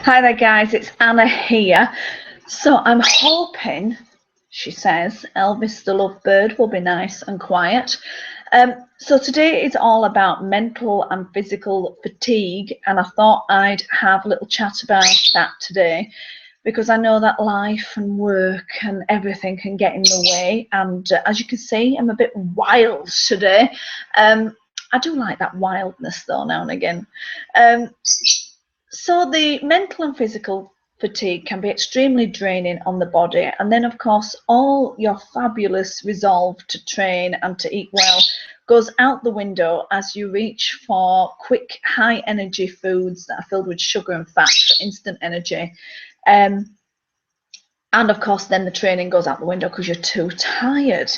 Hi there, guys. It's Anna here. So I'm hoping, she says, Elvis the Lovebird will be nice and quiet. So today is all about mental and physical fatigue, and I thought I'd have a little chat about that today because I know that life and work and everything can get in the way. And as you can see, I'm a bit wild today. I do like that wildness though now and again. Um, so the mental and physical fatigue can be extremely draining on the body, and then of course all your fabulous resolve to train and to eat well goes out the window as you reach for quick high energy foods that are filled with sugar and fat for instant energy. And of course then the training goes out the window because you're too tired.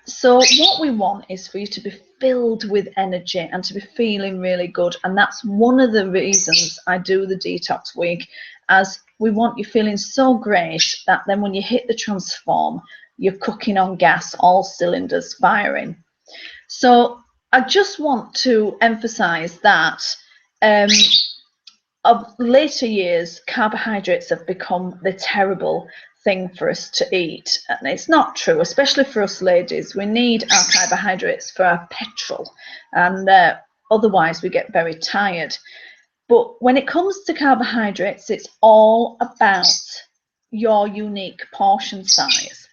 So what we want is for you to be filled with energy and to be feeling really good, and that's one of the reasons I do the detox week, as we want you feeling so great that then when you hit the transform, you're cooking on gas, all cylinders firing. So I just want to emphasize that of later years, carbohydrates have become the terrible thing for us to eat. And it's not true, especially for us ladies. We need our carbohydrates for our petrol, and otherwise we get very tired. But when it comes to carbohydrates, it's all about your unique portion size.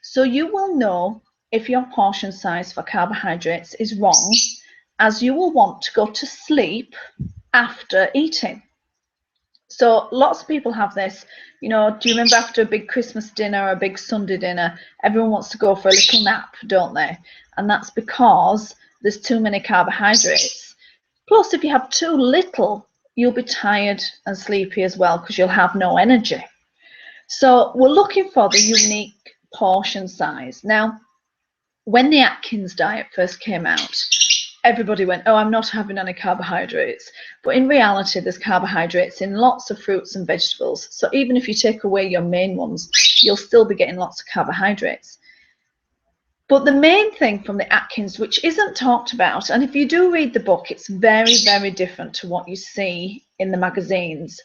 So you will know if your portion size for carbohydrates is wrong, as you will want to go to sleep after eating. So lots of people have this, do you remember after a big Christmas dinner or a big Sunday dinner, everyone wants to go for a little nap, don't they? And that's because there's too many carbohydrates. Plus, if you have too little, you'll be tired and sleepy as well because you'll have no energy. So we're looking for the unique portion size. Now, when the Atkins diet first came out, everybody went, oh, I'm not having any carbohydrates. But in reality, there's carbohydrates in lots of fruits and vegetables. So even if you take away your main ones, you'll still be getting lots of carbohydrates. But the main thing from the Atkins, which isn't talked about, and if you do read the book, it's very, very different to what you see in the magazines.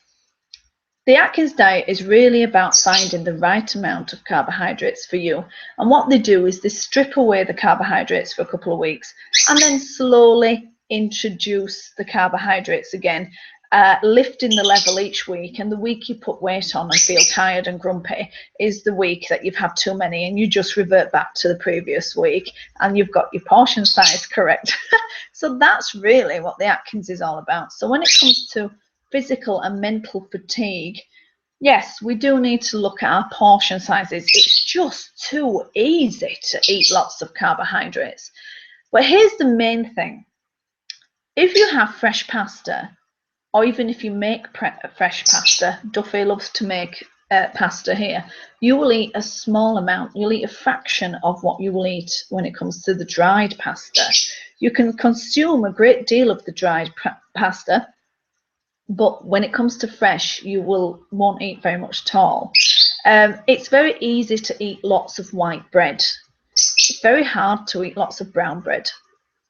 The Atkins diet is really about finding the right amount of carbohydrates for you. And what they do is they strip away the carbohydrates for a couple of weeks and then slowly introduce the carbohydrates again, lifting the level each week. And the week you put weight on and feel tired and grumpy is the week that you've had too many, and you just revert back to the previous week and you've got your portion size correct. So that's really what the Atkins is all about. So when it comes to physical and mental fatigue, yes, we do need to look at our portion sizes. It's just too easy to eat lots of carbohydrates. But here's the main thing. If you have fresh pasta, or even if you make fresh pasta, Duffy loves to make pasta here, you will eat a small amount. You'll eat a fraction of what you will eat when it comes to the dried pasta. You can consume a great deal of the dried pasta, but when it comes to fresh, you won't eat very much at all. It's very easy to eat lots of white bread. It's very hard to eat lots of brown bread.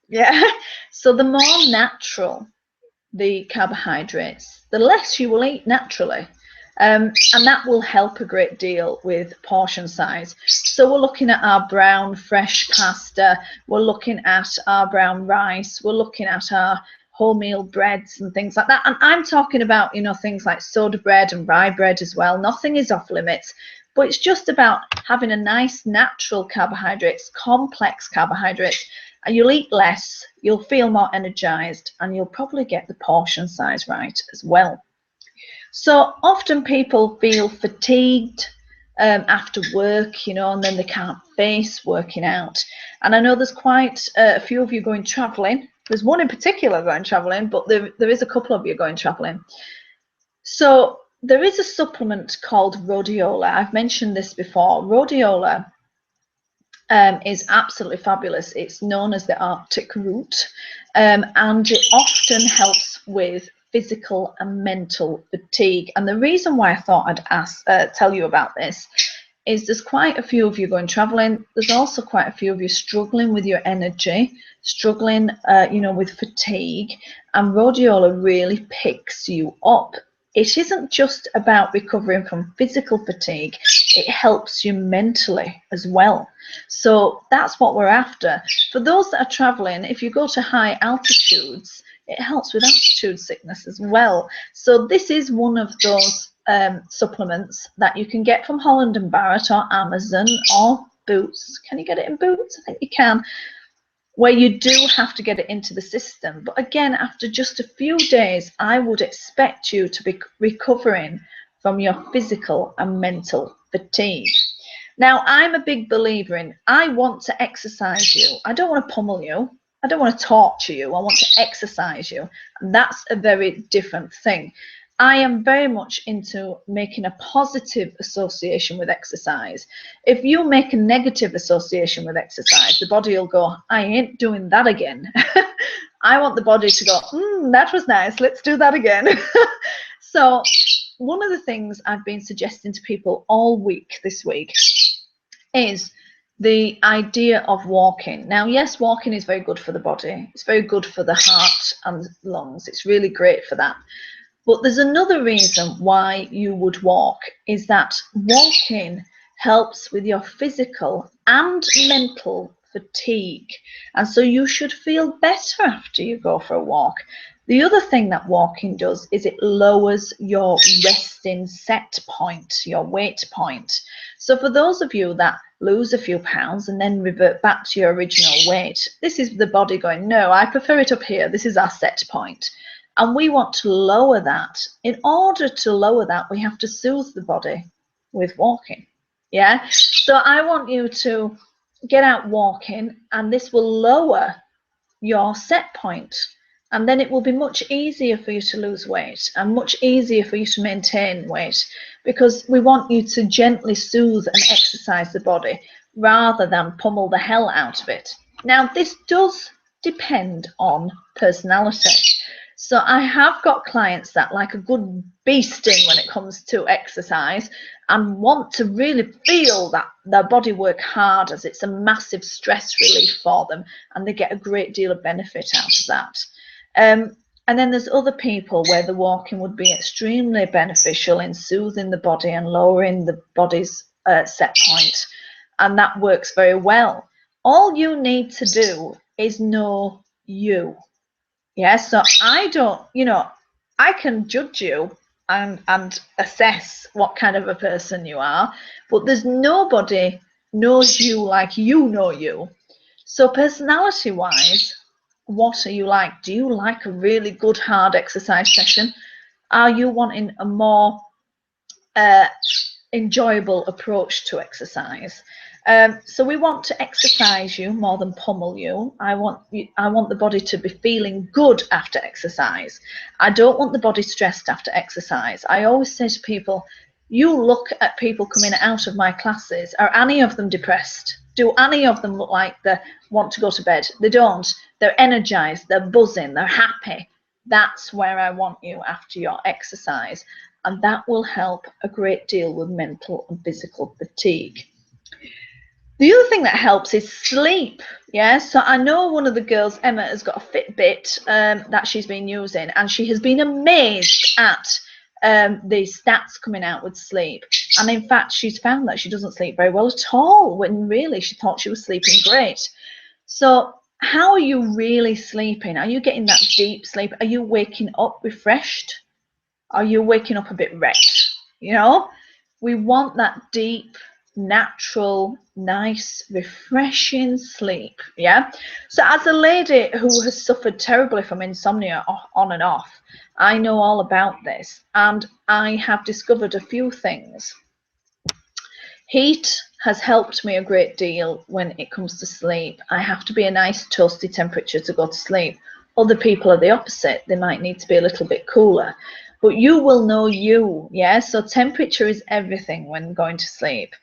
Yeah. So the more natural the carbohydrates, the less you will eat naturally. And that will help a great deal with portion size. So we're looking at our brown fresh pasta, we're looking at our brown rice, we're looking at our wholemeal breads and things like that. And I'm talking about, things like soda bread and rye bread as well. Nothing is off limits, but it's just about having a nice natural carbohydrates, complex carbohydrates, and you'll eat less, you'll feel more energized, and you'll probably get the portion size right as well. So often people feel fatigued after work, and then they can't face working out. And I know there's quite a few of you going traveling. There's one in particular going traveling, but there is a couple of you going traveling. So there is a supplement called rhodiola. I've mentioned this before. Rhodiola is absolutely fabulous. It's known as the Arctic root, and it often helps with physical and mental fatigue. And the reason why I thought I'd tell you about this is there's quite a few of you going traveling. There's also quite a few of you struggling with your energy, struggling, with fatigue, and rhodiola really picks you up it isn't just about recovering from physical fatigue, it helps you mentally as well. So that's what we're after. For those that are traveling, if you go to high altitudes, it helps with altitude sickness as well. So this is one of those supplements that you can get from Holland and Barrett or Amazon or Boots. Can you get it in Boots? I think you can. Where you do have to get it into the system. But again, after just a few days, I would expect you to be recovering from your physical and mental fatigue. Now, I'm a big believer in, I want to exercise you. I don't want to pummel you. I don't want to torture you. I want to exercise you. And that's a very different thing. I am very much into making a positive association with exercise. If you make a negative association with exercise, the body will go, I ain't doing that again. I want the body to go, that was nice, let's do that again. So one of the things I've been suggesting to people all week this week is the idea of walking. Now, yes, walking is very good for the body. It's very good for the heart and lungs. It's really great for that. But there's another reason why you would walk, is that walking helps with your physical and mental fatigue. And so you should feel better after you go for a walk. The other thing that walking does is it lowers your resting set point, your weight point. So for those of you that lose a few pounds and then revert back to your original weight, this is the body going, no, I prefer it up here. This is our set point. And we want to lower that. In order to lower that, we have to soothe the body with walking. Yeah. So I want you to get out walking, and this will lower your set point. And then it will be much easier for you to lose weight and much easier for you to maintain weight, because we want you to gently soothe and exercise the body rather than pummel the hell out of it. Now, this does depend on personality. So I have got clients that like a good beasting when it comes to exercise and want to really feel that their body work hard, as it's a massive stress relief for them and they get a great deal of benefit out of that. And then there's other people where the walking would be extremely beneficial in soothing the body and lowering the body's set point, and that works very well. All you need to do is know you. Yeah, so I don't, I can judge you and assess what kind of a person you are, but there's nobody knows you like you know you. So personality wise, what are you like? Do you like a really good hard exercise session? Are you wanting a more enjoyable approach to exercise? So we want to exercise you more than pummel you. I want the body to be feeling good after exercise. I don't want the body stressed after exercise. I always say to people, you look at people coming out of my classes, are any of them depressed? Do any of them look like they want to go to bed? They don't. They're energized, they're buzzing, they're happy. That's where I want you after your exercise. And that will help a great deal with mental and physical fatigue. The other thing that helps is sleep. Yeah, so I know one of the girls, Emma, has got a Fitbit that she's been using, and she has been amazed at the stats coming out with sleep. And in fact, she's found that she doesn't sleep very well at all, when really she thought she was sleeping great. So how are you really sleeping? Are you getting that deep sleep? Are you waking up refreshed? Are you waking up a bit wrecked? We want that deep, natural, nice, refreshing sleep. Yeah. So as a lady who has suffered terribly from insomnia on and off, I know all about this, and I have discovered a few things. Heat has helped me a great deal when it comes to sleep. I have to be a nice toasty temperature to go to sleep. Other people are the opposite. They might need to be a little bit cooler. But you will know you, yeah? So temperature is everything when going to sleep.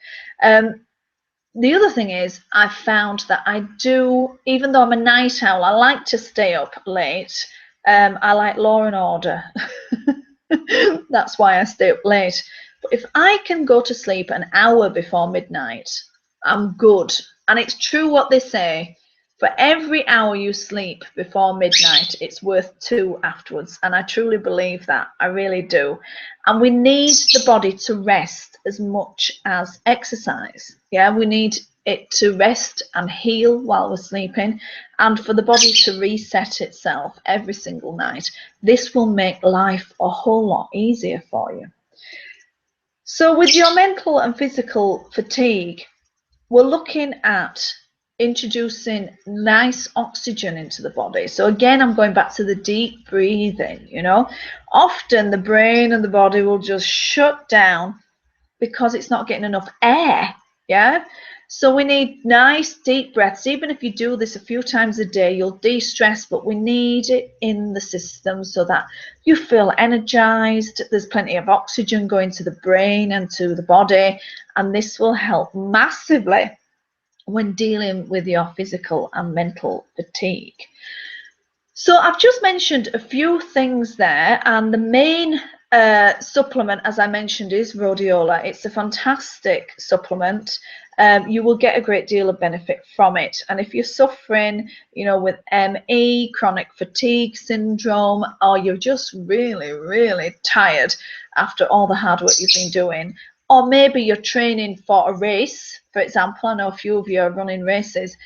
The other thing is, I've found that I do, even though I'm a night owl, I like to stay up late. I like law and order. That's why I stay up late. But if I can go to sleep an hour before midnight, I'm good. And it's true what they say. For every hour you sleep before midnight, it's worth 2 afterwards. And I truly believe that. I really do. And we need the body to rest as much as exercise. Yeah, we need it to rest and heal while we're sleeping, and for the body to reset itself every single night. This will make life a whole lot easier for you. So with your mental and physical fatigue, we're looking at introducing nice oxygen into the body. So again, I'm going back to the deep breathing. You know, often the brain and the body will just shut down because it's not getting enough air. Yeah, so we need nice deep breaths. Even if you do this a few times a day, you'll de-stress, but we need it in the system so that you feel energized. There's plenty of oxygen going to the brain and to the body, and this will help massively when dealing with your physical and mental fatigue. So I've just mentioned a few things there, and the main supplement, as I mentioned, is rhodiola. It's a fantastic supplement. You will get a great deal of benefit from it. And if you're suffering, you know, with ME, chronic fatigue syndrome, or you're just really, really tired after all the hard work you've been doing, or maybe you're training for a race, for example, I know a few of you are running races.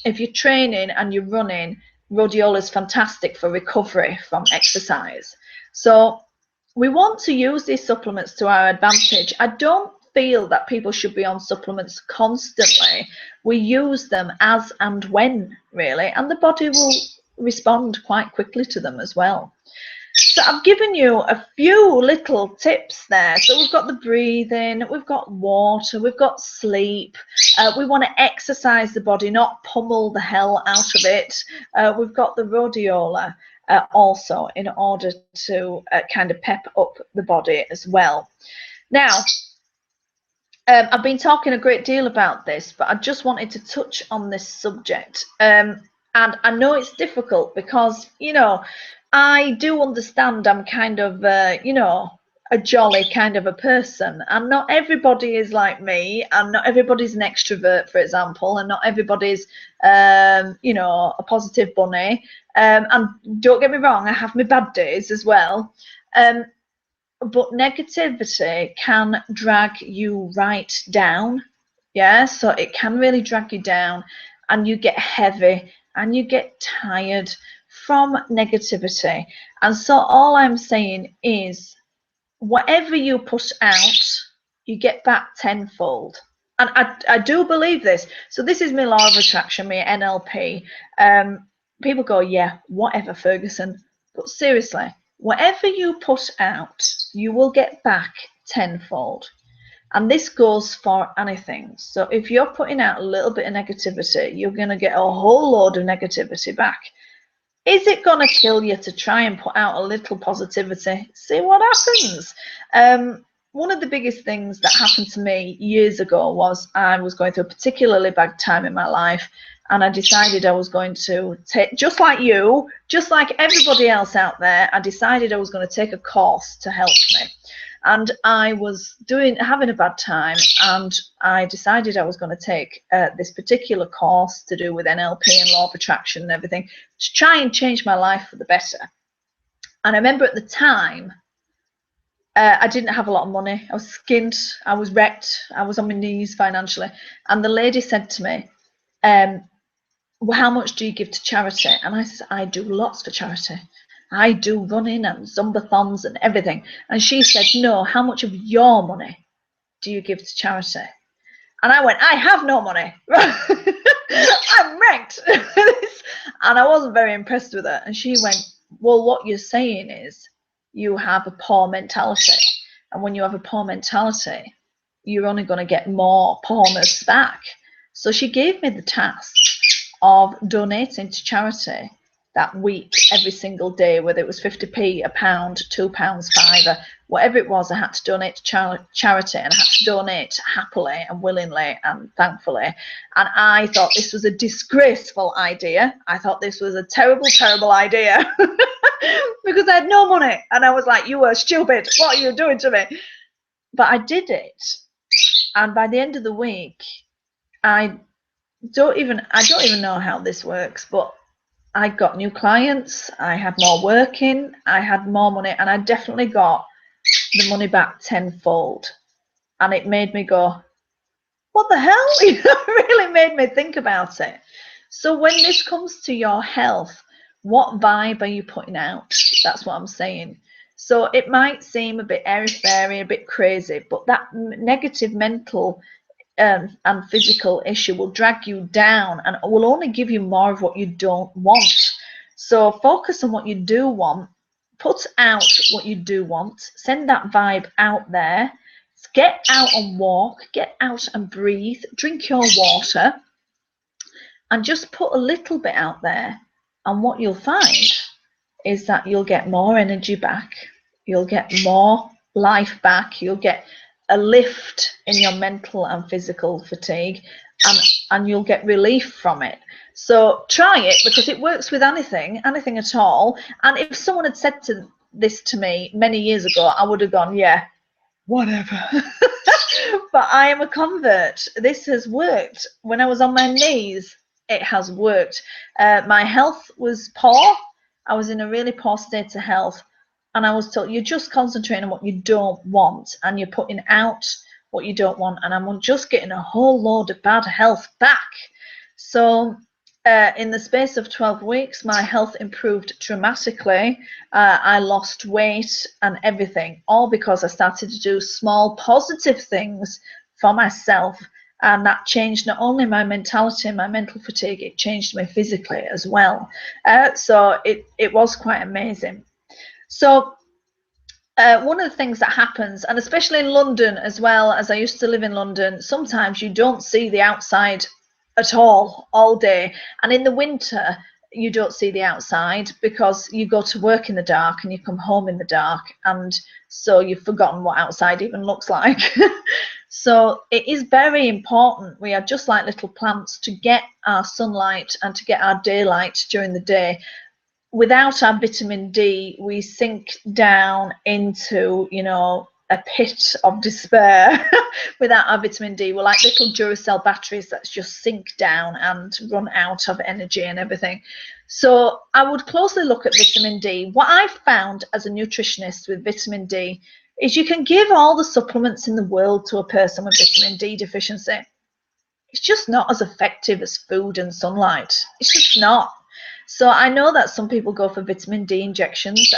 If you're training and you're running, rhodiola is fantastic for recovery from exercise. So we want to use these supplements to our advantage. I don't feel that people should be on supplements constantly. We use them as and when, really, and the body will respond quite quickly to them as well. So I've given you a few little tips there. So we've got the breathing, we've got water, we've got sleep. We want to exercise the body, not pummel the hell out of it. We've got the rhodiola also in order to kind of pep up the body as well. Now, I've been talking a great deal about this, but I just wanted to touch on this subject. And I know it's difficult because, you know, I do understand I'm kind of, you know, a jolly kind of a person, and not everybody is like me, and not everybody's an extrovert, for example, and not everybody's, you know, a positive bunny. And don't get me wrong, I have my bad days as well. But negativity can drag you right down. Yeah, so it can really drag you down, and you get heavy and you get tired from negativity. And so all I'm saying is, whatever you put out, you get back tenfold. And I do believe this. So this is my law of attraction, my NLP. People go, yeah, whatever, Ferguson. But seriously, whatever you put out, you will get back tenfold. And this goes for anything. So if you're putting out a little bit of negativity, you're going to get a whole load of negativity back. Is it going to kill you to try and put out a little positivity? See what happens. One of the biggest things that happened to me years ago was I was going through a particularly bad time in my life, and I decided I was going to take, just like you, just like everybody else out there, I decided I was going to take a course to help me. And I was having a bad time, and I decided I was going to take this particular course to do with NLP and law of attraction and everything, to try and change my life for the better. And I remember at the time, I didn't have a lot of money. I was skint, I was wrecked, I was on my knees financially. And the lady said to me, well, how much do you give to charity? And I said, I do lots for charity. I do running and zumbathons and everything. And she said, no, how much of your money do you give to charity? And I went, I have no money. I'm wrecked. And I wasn't very impressed with her. And she went, well, what you're saying is you have a poor mentality. And when you have a poor mentality, you're only going to get more poorness back. So she gave me the task of donating to charity that week, every single day, whether it was 50p, a pound, £2, £5, whatever it was. I had to donate to charity, and I had to donate happily and willingly and thankfully. And I thought this was a disgraceful idea. I thought this was a terrible, terrible idea because I had no money, and I was like, you are stupid, what are you doing to me? But I did it, and by the end of the week, I I don't even know how this works, but I got new clients, I had more work in, I had more money, and I definitely got the money back tenfold. And it made me go, what the hell? It really made me think about it. So when this comes to your health, what vibe are you putting out? That's what I'm saying. So it might seem a bit airy-fairy, a bit crazy, but that negative mental and physical issue will drag you down and will only give you more of what you don't want. So focus on what you do want, put out what you do want, send that vibe out there, get out and walk, get out and breathe, drink your water, and just put a little bit out there. And what you'll find is that you'll get more energy back, you'll get more life back, you'll get a lift in your mental and physical fatigue, and you'll get relief from it. So try it, because it works with anything at all. And if someone had said this to me many years ago, I would have gone, yeah, whatever. But I am a convert. This has worked. When I was on my knees, it has worked. My health was poor. I was in a really poor state of health, and I was told, you're just concentrating on what you don't want, and you're putting out what you don't want, and I'm just getting a whole load of bad health back. So in the space of 12 weeks, my health improved dramatically. I lost weight and everything, all because I started to do small positive things for myself. And that changed not only my mentality and my mental fatigue, it changed me physically as well. So it was quite amazing. So one of the things that happens, and especially in London as well, as I used to live in London, sometimes you don't see the outside at all day. And in the winter, you don't see the outside because you go to work in the dark and you come home in the dark. And so you've forgotten what outside even looks like. So it is very important. We are just like little plants, to get our sunlight and to get our daylight during the day. Without our vitamin D, we sink down into, a pit of despair. Without our vitamin D, we're like little Duracell batteries that just sink down and run out of energy and everything. So I would closely look at vitamin D. What I've found as a nutritionist with vitamin D is you can give all the supplements in the world to a person with vitamin D deficiency. It's just not as effective as food and sunlight. It's just not. So I know that some people go for vitamin D injections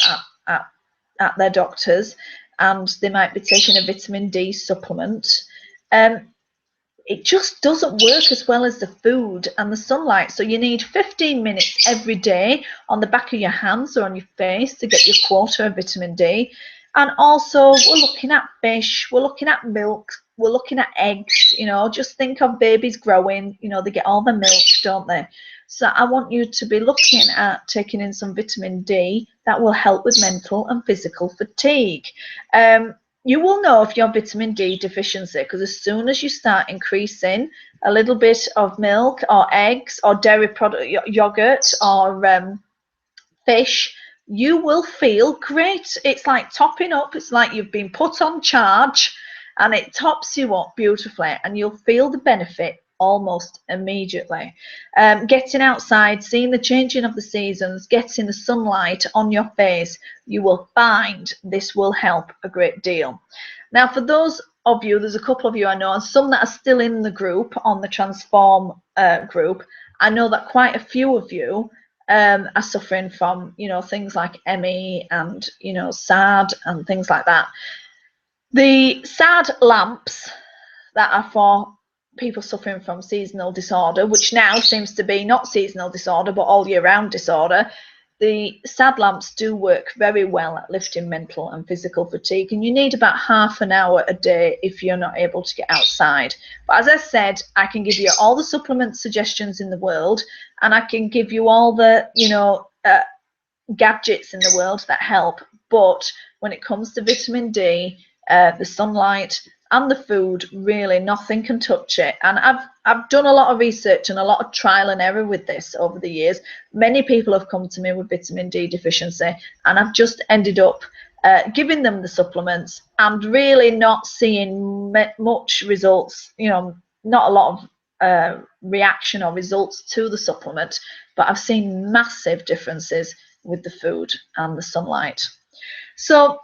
at their doctors, and they might be taking a vitamin D supplement. It just doesn't work as well as the food and the sunlight. So you need 15 minutes every day on the back of your hands or on your face to get your quota of vitamin D. And also, we're looking at fish, we're looking at milk, we're looking at eggs. Just think of babies growing, they get all the milk, don't they? So I want you to be looking at taking in some vitamin D that will help with mental and physical fatigue. You will know if you're vitamin D deficiency, because as soon as you start increasing a little bit of milk or eggs or dairy product, yogurt or fish, you will feel great. It's like topping up. It's like you've been put on charge, and it tops you up beautifully, and you'll feel the benefit almost immediately. Getting outside, seeing the changing of the seasons, getting the sunlight on your face, you will find this will help a great deal. Now, for those of you, there's a couple of you I know, and some that are still in the group, on the Transform group, I know that quite a few of you are suffering from, things like ME and, SAD and things like that. The SAD lamps that are for people suffering from seasonal disorder, which now seems to be not seasonal disorder, but all year round disorder, the SAD lamps do work very well at lifting mental and physical fatigue. And you need about half an hour a day if you're not able to get outside. But as I said, I can give you all the supplement suggestions in the world, and I can give you all the, gadgets in the world that help. But when it comes to vitamin D, the sunlight and the food, really nothing can touch it. And I've done a lot of research and a lot of trial and error with this over the years. Many people have come to me with vitamin D deficiency, and I've just ended up giving them the supplements and really not seeing much results, not a lot of reaction or results to the supplement, but I've seen massive differences with the food and the sunlight. So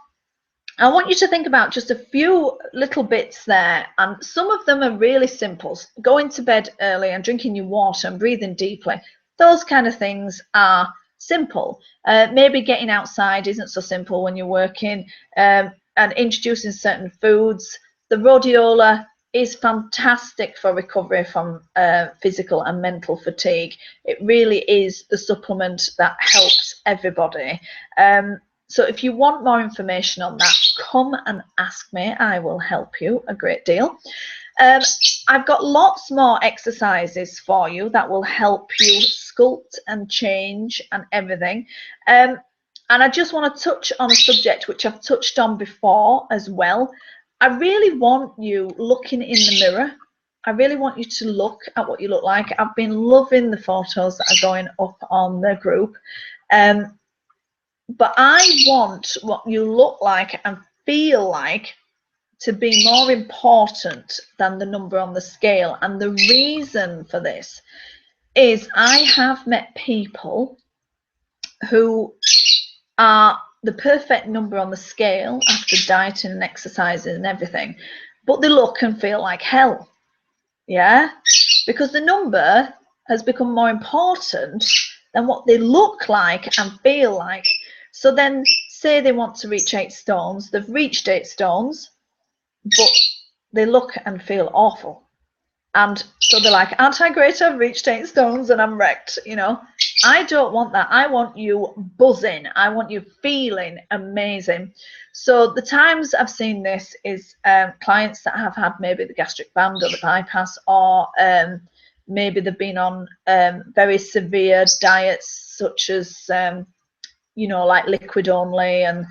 I want you to think about just a few little bits there, and some of them are really simple. Going to bed early and drinking your water and breathing deeply, those kind of things are simple. Maybe getting outside isn't so simple when you're working, and introducing certain foods. The rhodiola is fantastic for recovery from physical and mental fatigue. It really is the supplement that helps everybody. So if you want more information on that, come and ask me. I will help you a great deal. I've got lots more exercises for you that will help you sculpt and change and everything. And I just want to touch on a subject which I've touched on before as well. I really want you looking in the mirror. I really want you to look at what you look like. I've been loving the photos that are going up on the group. But I want what you look like and feel like to be more important than the number on the scale. And the reason for this is I have met people who are the perfect number on the scale after dieting and exercising and everything, but they look and feel like hell. Yeah, because the number has become more important than what they look like and feel like. So then say they want to reach 8 stones, they've reached 8 stones, but they look and feel awful. And so they're like, aren't I great? I've reached 8 stones and I'm wrecked. You know, I don't want that. I want you buzzing. I want you feeling amazing. So the times I've seen this is clients that have had maybe the gastric band or the bypass, or maybe they've been on very severe diets such as, you know, like liquid only and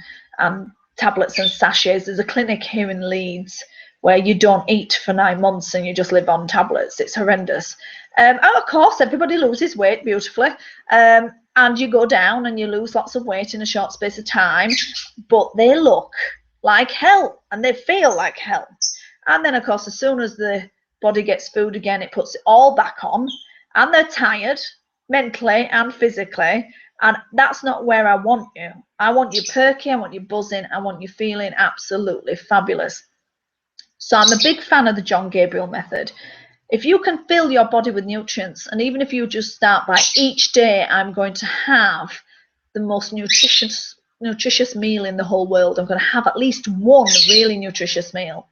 tablets and sachets. There's a clinic here in Leeds where you don't eat for 9 months and you just live on tablets. It's horrendous. And of course, everybody loses weight beautifully. And you go down and you lose lots of weight in a short space of time, but they look like hell and they feel like hell. And then, of course, as soon as the body gets food again, it puts it all back on, and they're tired mentally and physically. And that's not where I want you. I want you perky, I want you buzzing, I want you feeling absolutely fabulous. So I'm a big fan of the John Gabriel method. If you can fill your body with nutrients, and even if you just start by each day, I'm going to have the most nutritious meal in the whole world. I'm going to have at least one really nutritious meal.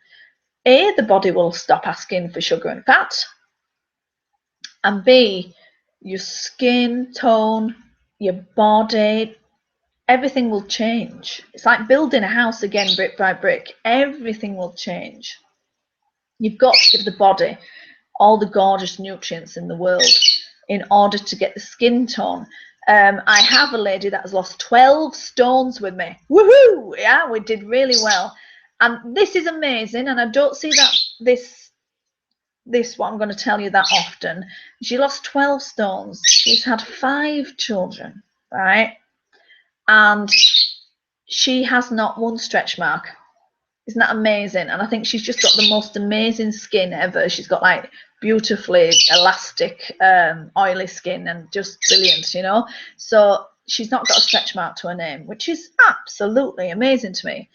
A, the body will stop asking for sugar and fat. And B, your skin tone, your body, everything will change. It's like building a house again, brick by brick. Everything will change. You've got to give the body all the gorgeous nutrients in the world in order to get the skin tone. I have a lady that has lost 12 stones with me. Woohoo! Yeah, we did really well. And this is amazing. And I don't see that this what I'm going to tell you that often. She lost 12 stones. She's had 5 children, right? And she has not one stretch mark. Isn't that amazing? And I think she's just got the most amazing skin ever. She's got like beautifully elastic, oily skin and just brilliant, you know. So she's not got a stretch mark to her name, which is absolutely amazing to me.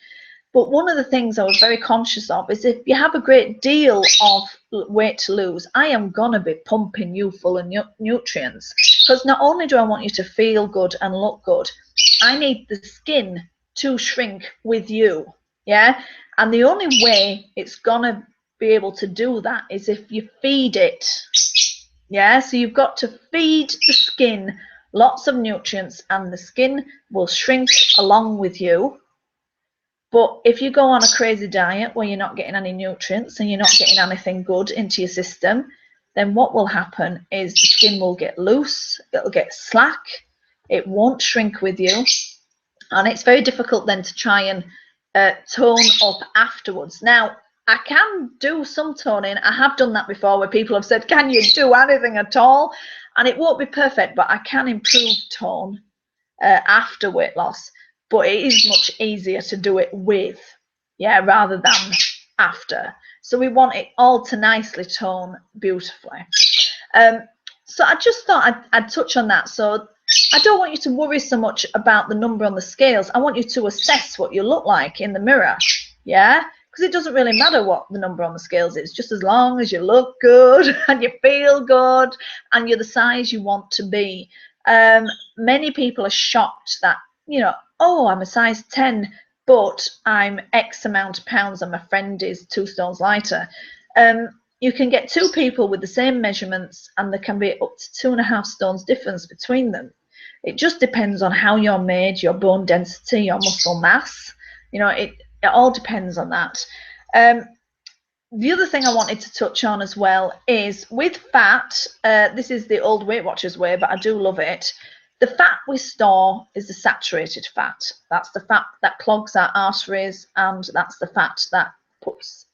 But one of the things I was very conscious of is if you have a great deal of weight to lose, I am going to be pumping you full of nutrients. Because not only do I want you to feel good and look good, I need the skin to shrink with you. Yeah. And the only way it's going to be able to do that is if you feed it. Yeah. So you've got to feed the skin lots of nutrients and the skin will shrink along with you. But if you go on a crazy diet where you're not getting any nutrients and you're not getting anything good into your system, then what will happen is the skin will get loose, it'll get slack, it won't shrink with you. And it's very difficult then to try and tone up afterwards. Now, I can do some toning. I have done that before where people have said, can you do anything at all? And it won't be perfect, but I can improve tone after weight loss. But it is much easier to do it with, yeah, rather than after. So we want it all to nicely tone beautifully. So I just thought I'd touch on that. So I don't want you to worry so much about the number on the scales. I want you to assess what you look like in the mirror. Yeah, because it doesn't really matter what the number on the scales is, just as long as you look good and you feel good and you're the size you want to be. Many people are shocked that, you know, oh, I'm a size 10, but I'm X amount of pounds and my friend is 2 stones lighter. You can get 2 people with the same measurements and there can be up to 2.5 stones difference between them. It just depends on how you're made, your bone density, your muscle mass. You know, it all depends on that. The other thing I wanted to touch on as well is with fat, this is the old Weight Watchers way, but I do love it. The fat we store is the saturated fat. That's the fat that clogs our arteries, and that's the fat that puts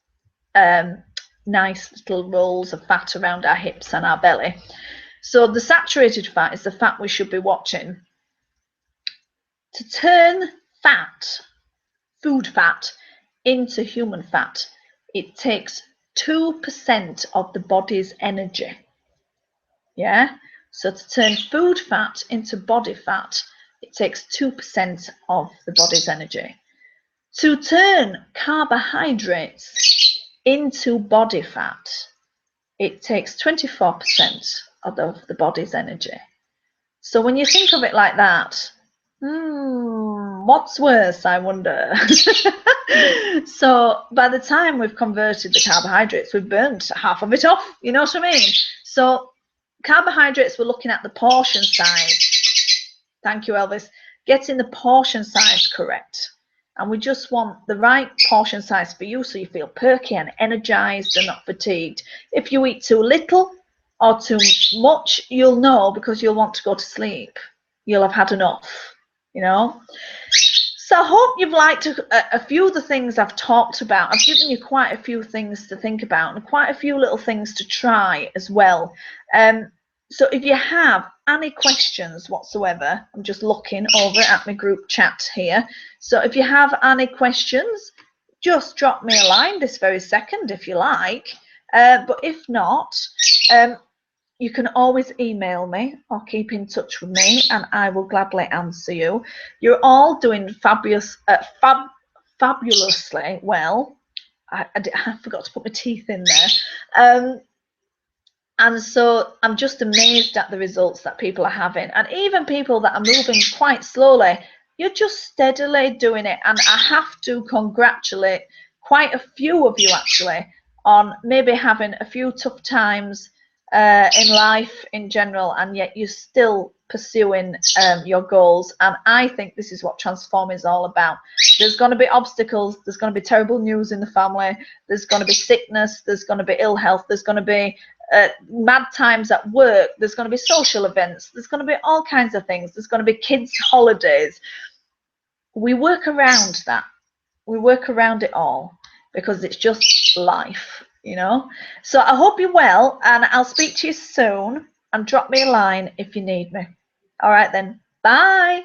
nice little rolls of fat around our hips and our belly. So the saturated fat is the fat we should be watching. To turn fat, food fat, into human fat, it takes 2% of the body's energy. Yeah, so to turn food fat into body fat, it takes 2% of the body's energy. To turn carbohydrates into body fat, it takes 24% of the body's energy. So when you think of it like that, what's worse, I wonder? So by the time we've converted the carbohydrates, we've burnt half of it off, you know what I mean? So carbohydrates, we're looking at the portion size. Thank you, Elvis. Getting the portion size correct. And we just want the right portion size for you so you feel perky and energized and not fatigued. If you eat too little or too much, you'll know because you'll want to go to sleep. You'll have had enough, you know. So I hope you've liked a few of the things I've talked about. I've given you quite a few things to think about and quite a few little things to try as well. So if you have any questions whatsoever, I'm just looking over at my group chat here. So if you have any questions, just drop me a line this very second if you like. But if not, you can always email me or keep in touch with me and I will gladly answer you. You're all doing fabulously well. I forgot to put my teeth in there. And so I'm just amazed at the results that people are having. And even people that are moving quite slowly, you're just steadily doing it. And I have to congratulate quite a few of you actually on maybe having a few tough times in life in general, and yet you're still pursuing your goals. And I think this is what transforming is all about. There's going to be obstacles, there's going to be terrible news in the family, there's going to be sickness, there's going to be ill health, there's going to be mad times at work, there's going to be social events, there's going to be all kinds of things, there's going to be kids' holidays. We work around that, we work around it all because it's just life, you know. So I hope you're well, and I'll speak to you soon, and drop me a line if you need me. All right then, bye.